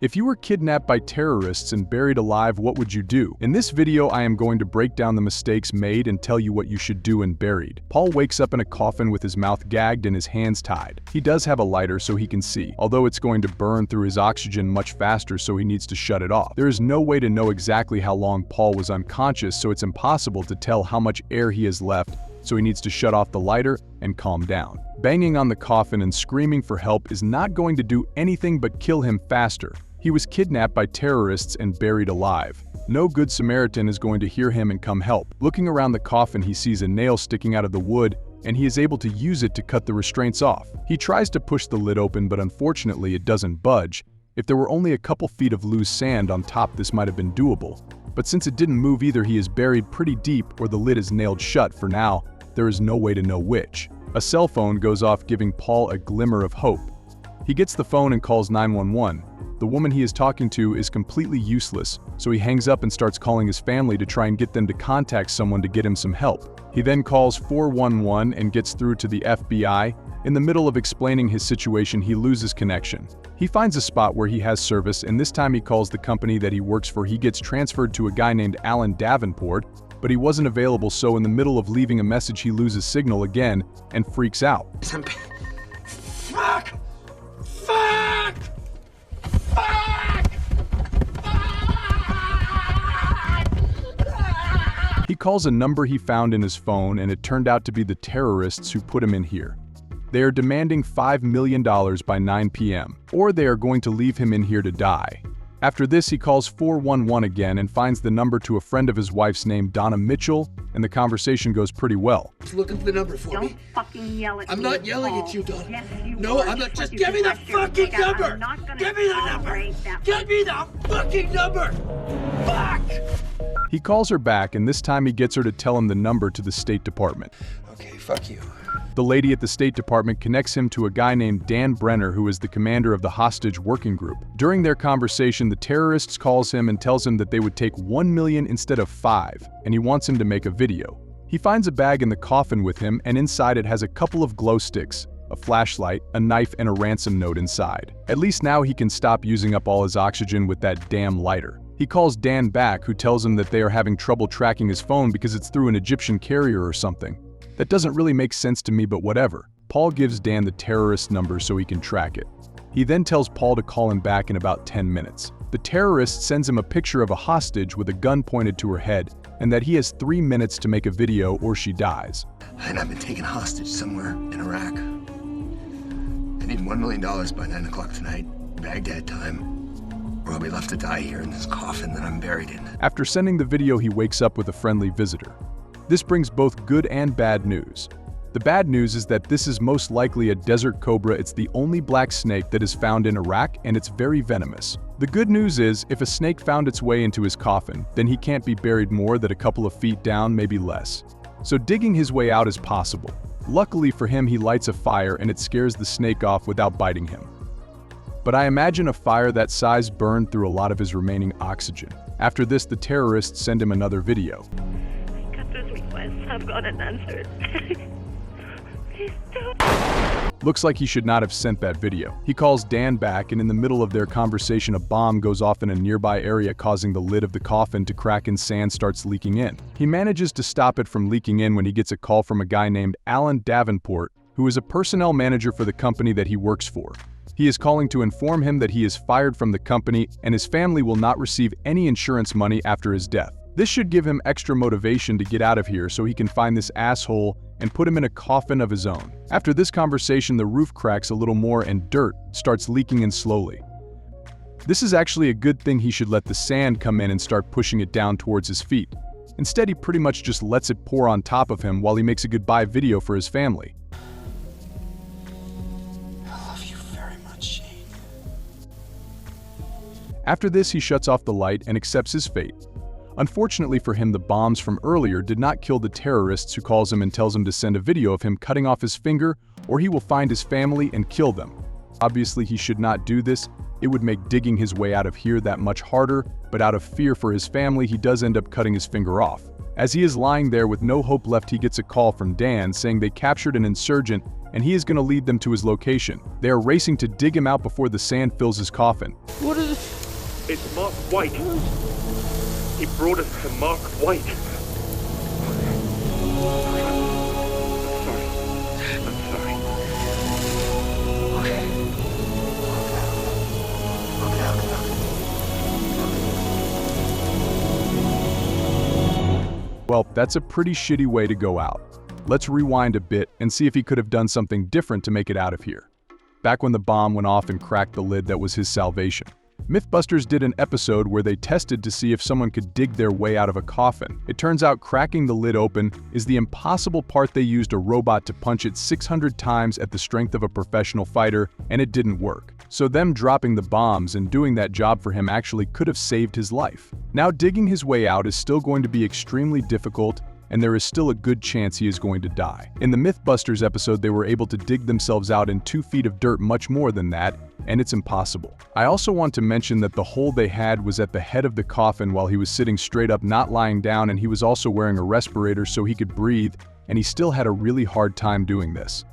If you were kidnapped by terrorists and buried alive, what would you do? In this video, I am going to break down the mistakes made and tell you what you should do when buried. Paul wakes up in a coffin with his mouth gagged and his hands tied. He does have a lighter so he can see, although it's going to burn through his oxygen much faster, so he needs to shut it off. There is no way to know exactly how long Paul was unconscious, so it's impossible to tell how much air he has left, so he needs to shut off the lighter and calm down. Banging on the coffin and screaming for help is not going to do anything but kill him faster. He was kidnapped by terrorists and buried alive. No good Samaritan is going to hear him and come help. Looking around the coffin, he sees a nail sticking out of the wood, and he is able to use it to cut the restraints off. He tries to push the lid open, but unfortunately it doesn't budge. If there were only a couple feet of loose sand on top, this might have been doable. But since it didn't move either, he is buried pretty deep, or the lid is nailed shut. For now, there is no way to know which. A cell phone goes off, giving Paul a glimmer of hope. He gets the phone and calls 911. The woman he is talking to is completely useless, so he hangs up and starts calling his family to try and get them to contact someone to get him some help. He then calls 411 and gets through to the FBI. In the middle of explaining his situation, he loses connection. He finds a spot where he has service, and this time he calls the company that he works for. He gets transferred to a guy named Alan Davenport, but he wasn't available, so in the middle of leaving a message, he loses signal again and freaks out. Fuck! Fuck! He calls a number he found in his phone, and it turned out to be the terrorists who put him in here. They are demanding $5 million by 9 p.m., or they are going to leave him in here to die. After this, he calls 411 again and finds the number to a friend of his wife's named Donna Mitchell, and the conversation goes pretty well. Just look up the number for me. Don't fucking yell at me. I'm not yelling at you, Donna. Yes, you No, are. I'm not. Just what give me you the did last fucking year. number. I'm not gonna Give me the number. tolerate that. Give me the fucking number. Fuck! He calls her back, and this time he gets her to tell him the number to the State Department. Okay, fuck you. The lady at the State Department connects him to a guy named Dan Brenner, who is the commander of the hostage working group. During their conversation, the terrorists calls him and tells him that they would take $1 million instead of $5 million, and he wants him to make a video. He finds a bag in the coffin with him, and inside it has a couple of glow sticks, a flashlight, a knife, and a ransom note inside. At least now he can stop using up all his oxygen with that damn lighter. He calls Dan back, who tells him that they are having trouble tracking his phone because it's through an Egyptian carrier or something. That doesn't really make sense to me, but whatever. Paul gives Dan the terrorist number so he can track it. He then tells Paul to call him back in about 10 minutes. The terrorist sends him a picture of a hostage with a gun pointed to her head, and that he has 3 minutes to make a video or she dies. And I've been taken hostage somewhere in Iraq. I need $1 million by 9 o'clock tonight, Baghdad time, or I'll be left to die here in this coffin that I'm buried in. After sending the video, he wakes up with a friendly visitor. This brings both good and bad news. The bad news is that this is most likely a desert cobra. It's the only black snake that is found in Iraq, and it's very venomous. The good news is, if a snake found its way into his coffin, then he can't be buried more than a couple of feet down, maybe less. So digging his way out is possible. Luckily for him, he lights a fire and it scares the snake off without biting him. But I imagine a fire that size burned through a lot of his remaining oxygen. After this, the terrorists send him another video. I've got an answer. Please don't. Looks like he should not have sent that video. He calls Dan back, and in the middle of their conversation, a bomb goes off in a nearby area, causing the lid of the coffin to crack and sand starts leaking in. He manages to stop it from leaking in when he gets a call from a guy named Alan Davenport, who is a personnel manager for the company that he works for. He is calling to inform him that he is fired from the company and his family will not receive any insurance money after his death. This should give him extra motivation to get out of here so he can find this asshole and put him in a coffin of his own. After this conversation, the roof cracks a little more and dirt starts leaking in slowly. This is actually a good thing. He should let the sand come in and start pushing it down towards his feet. Instead, he pretty much just lets it pour on top of him while he makes a goodbye video for his family. I love you very much, Shane. After this, he shuts off the light and accepts his fate. Unfortunately for him, the bombs from earlier did not kill the terrorists, who calls him and tells him to send a video of him cutting off his finger, or he will find his family and kill them. Obviously, he should not do this. It would make digging his way out of here that much harder, but out of fear for his family, he does end up cutting his finger off. As he is lying there with no hope left, he gets a call from Dan saying they captured an insurgent and he is going to lead them to his location. They are racing to dig him out before the sand fills his coffin. What is It's Mark White. He brought us to Mark White. I'm sorry. Well, that's a pretty shitty way to go out. Let's rewind a bit and see if he could have done something different to make it out of here. Back when the bomb went off and cracked the lid that was his salvation. Mythbusters did an episode where they tested to see if someone could dig their way out of a coffin. It turns out cracking the lid open is the impossible part. They used a robot to punch it 600 times at the strength of a professional fighter, and it didn't work. So them dropping the bombs and doing that job for him actually could have saved his life. Now digging his way out is still going to be extremely difficult, and there is still a good chance he is going to die. In the Mythbusters episode, they were able to dig themselves out in 2 feet of dirt, much more than that, and it's impossible. I also want to mention that the hole they had was at the head of the coffin while he was sitting straight up, not lying down, and he was also wearing a respirator so he could breathe, and he still had a really hard time doing this.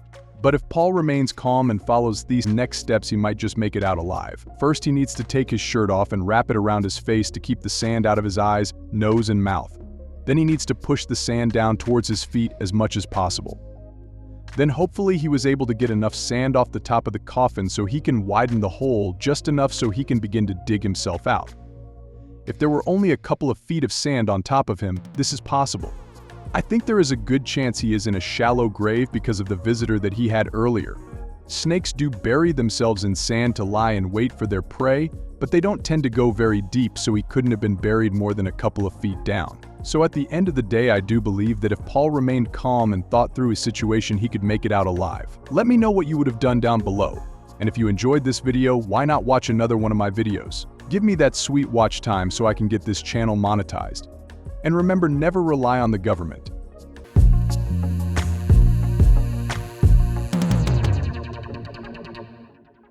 But if Paul remains calm and follows these next steps, he might just make it out alive. First, he needs to take his shirt off and wrap it around his face to keep the sand out of his eyes, nose, and mouth. Then he needs to push the sand down towards his feet as much as possible. Then hopefully he was able to get enough sand off the top of the coffin so he can widen the hole just enough so he can begin to dig himself out. If there were only a couple of feet of sand on top of him, this is possible. I think there is a good chance he is in a shallow grave because of the visitor that he had earlier. Snakes do bury themselves in sand to lie in wait for their prey, but they don't tend to go very deep, so he couldn't have been buried more than a couple of feet down. So at the end of the day, I do believe that if Paul remained calm and thought through his situation, he could make it out alive. Let me know what you would have done down below. And if you enjoyed this video, why not watch another one of my videos? Give me that sweet watch time so I can get this channel monetized. And remember, never rely on the government.